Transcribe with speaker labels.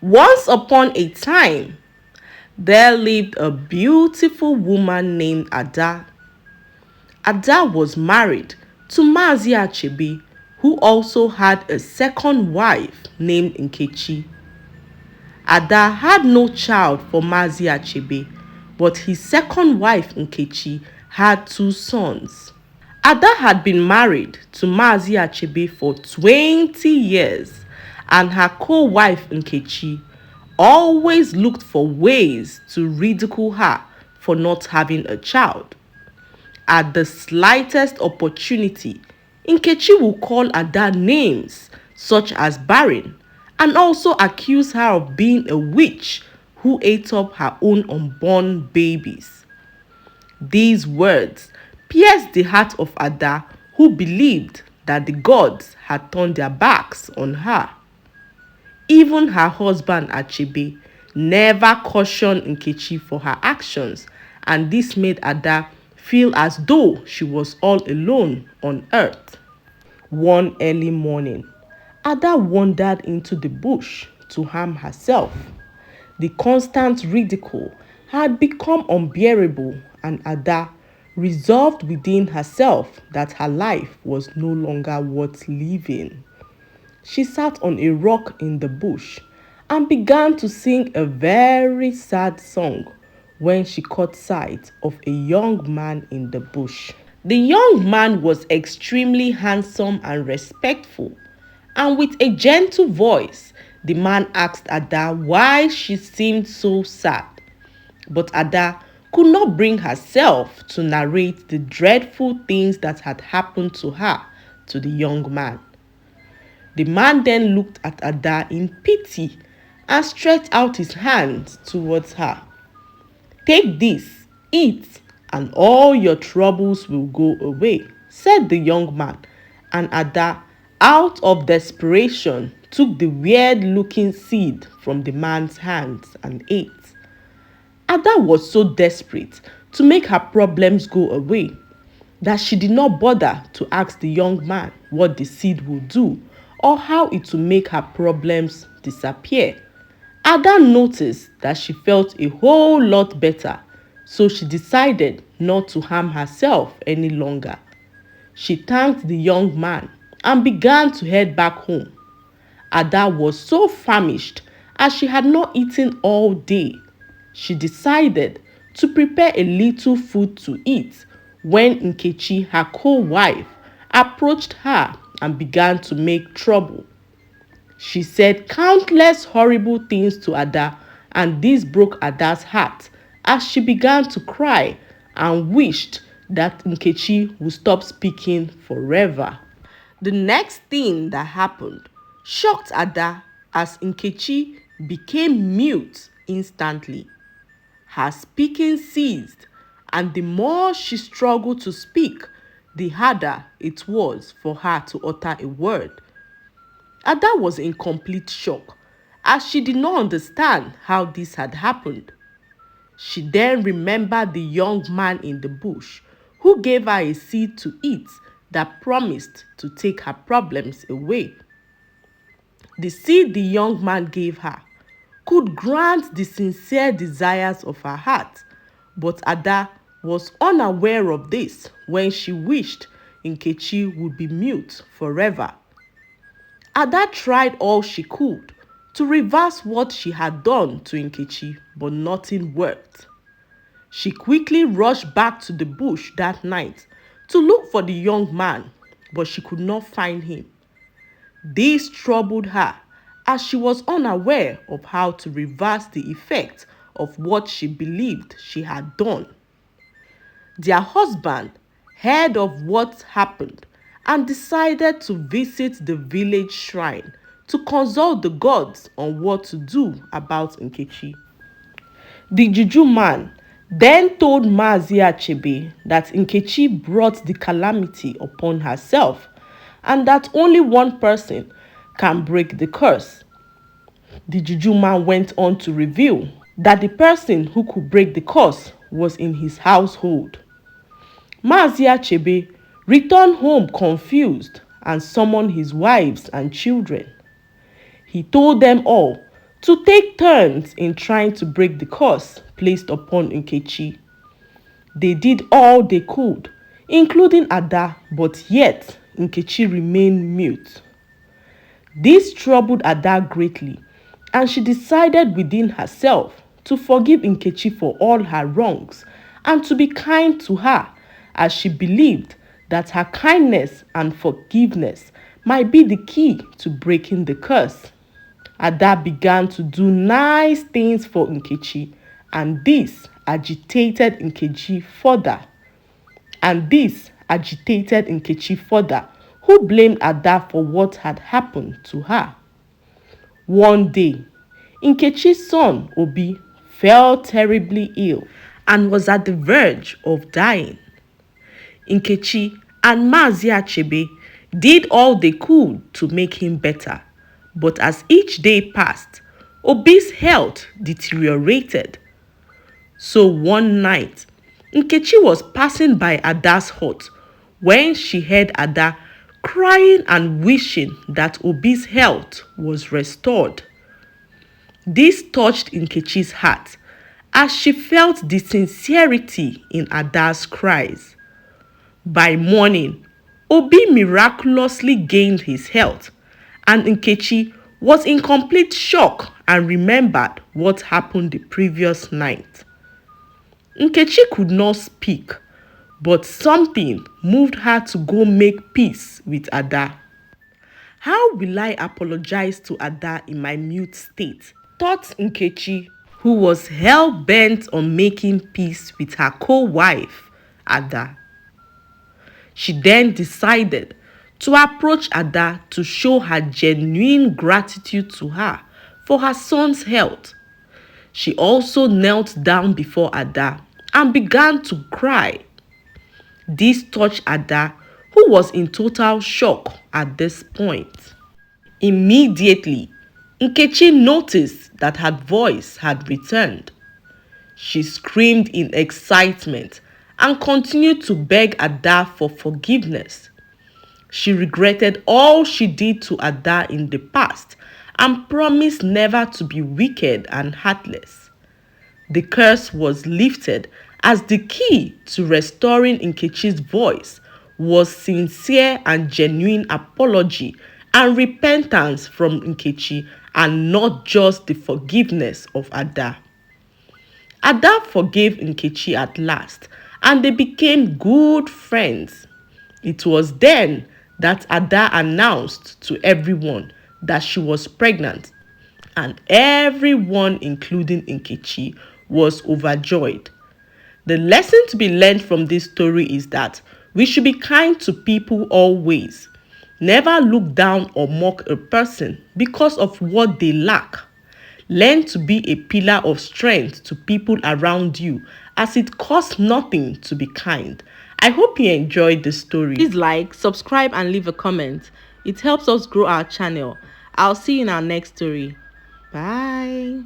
Speaker 1: Once upon a time, there lived a beautiful woman named Ada. Ada was married to Mazi Achebe, who also had a second wife named Nkechi. Ada had no child for Mazi Achebe, but his second wife Nkechi had two sons. Ada had been married to Mazi Achebe for 20 years, and her co-wife Nkechi always looked for ways to ridicule her for not having a child. At the slightest opportunity, Nkechi will call Ada names such as barren and also accuse her of being a witch who ate up her own unborn babies. These words pierced the heart of Ada, who believed that the gods had turned their backs on her. Even her husband Achebe never cautioned Nkechi for her actions, and this made Ada feel as though she was all alone on earth. One early morning, Ada wandered into the bush to harm herself. The constant ridicule had become unbearable, and Ada resolved within herself that her life was no longer worth living. She sat on a rock in the bush and began to sing a very sad song when she caught sight of a young man in the bush. The young man was extremely handsome and respectful, and with a gentle voice, the man asked Ada why she seemed so sad. But Ada could not bring herself to narrate the dreadful things that had happened to her to the young man. The man then looked at Ada in pity and stretched out his hands towards her. "Take this, eat, and all your troubles will go away," said the young man, and Ada, out of desperation, took the weird-looking seed from the man's hands and ate. Ada was so desperate to make her problems go away that she did not bother to ask the young man what the seed would do or how it would make her problems disappear. Ada noticed that she felt a whole lot better, so she decided not to harm herself any longer. She thanked the young man and began to head back home. Ada was so famished as she had not eaten all day. She decided to prepare a little food to eat when Nkechi, her co-wife, approached her and began to make trouble. She said countless horrible things to Ada, and this broke Ada's heart as she began to cry and wished that Nkechi would stop speaking forever. The next thing that happened shocked Ada as Nkechi became mute instantly. Her speaking ceased, and the more she struggled to speak, the harder it was for her to utter a word. Ada was in complete shock as she did not understand how this had happened. She then remembered the young man in the bush who gave her a seed to eat that promised to take her problems away. The seed the young man gave her could grant the sincere desires of her heart, but Ada was unaware of this when she wished Nkechi would be mute forever. Ada tried all she could to reverse what she had done to Nkechi, but nothing worked. She quickly rushed back to the bush that night to look for the young man, but she could not find him. This troubled her as she was unaware of how to reverse the effect of what she believed she had done. Their husband heard of what happened and decided to visit the village shrine to consult the gods on what to do about Nkechi. The juju man then told Mazi Achebe that Nkechi brought the calamity upon herself and that only one person can break the curse. The juju man went on to reveal that the person who could break the curse was in his household. Mazi Achebe returned home confused and summoned his wives and children. He told them all to take turns in trying to break the curse placed upon Nkechi. They did all they could, including Ada, but yet Nkechi remained mute. This troubled Ada greatly, and she decided within herself to forgive Nkechi for all her wrongs and to be kind to her, as she believed that her kindness and forgiveness might be the key to breaking the curse. Ada began to do nice things for Nkechi, and this agitated Nkechi further. Who blamed Ada for what had happened to her. One day, Nkechi's son, Obi, fell terribly ill and was at the verge of dying. Nkechi and Mazi Achebe did all they could to make him better, but as each day passed, Obi's health deteriorated. So one night, Nkechi was passing by Ada's hut when she heard Ada crying and wishing that Obi's health was restored. This touched Nkechi's heart as she felt the sincerity in Ada's cries. By morning, Obi miraculously gained his health, and Nkechi was in complete shock and remembered what happened the previous night. Nkechi could not speak, but something moved her to go make peace with Ada. How will I apologize to Ada in my mute state? Thought Nkechi, who was hell-bent on making peace with her co-wife, Ada. She then decided to approach Ada to show her genuine gratitude to her for her son's health. She also knelt down before Ada and began to cry. This touched Ada, who was in total shock at this point. Immediately, Nkechi noticed that her voice had returned. She screamed in excitement and continued to beg Ada for forgiveness. She regretted all she did to Ada in the past and promised never to be wicked and heartless. The curse was lifted as the key to restoring Nkechi's voice was sincere and genuine apology and repentance from Nkechi, and not just the forgiveness of Ada. Ada forgave Nkechi at last, and they became good friends. It was then that Ada announced to everyone that she was pregnant, and everyone, including Nkechi, was overjoyed. The lesson to be learned from this story is that we should be kind to people always. Never look down or mock a person because of what they lack. Learn to be a pillar of strength to people around you, as it costs nothing to be kind. I hope you enjoyed the story. Please like, subscribe, and leave a comment. It helps us grow our channel. I'll see you in our next story. Bye.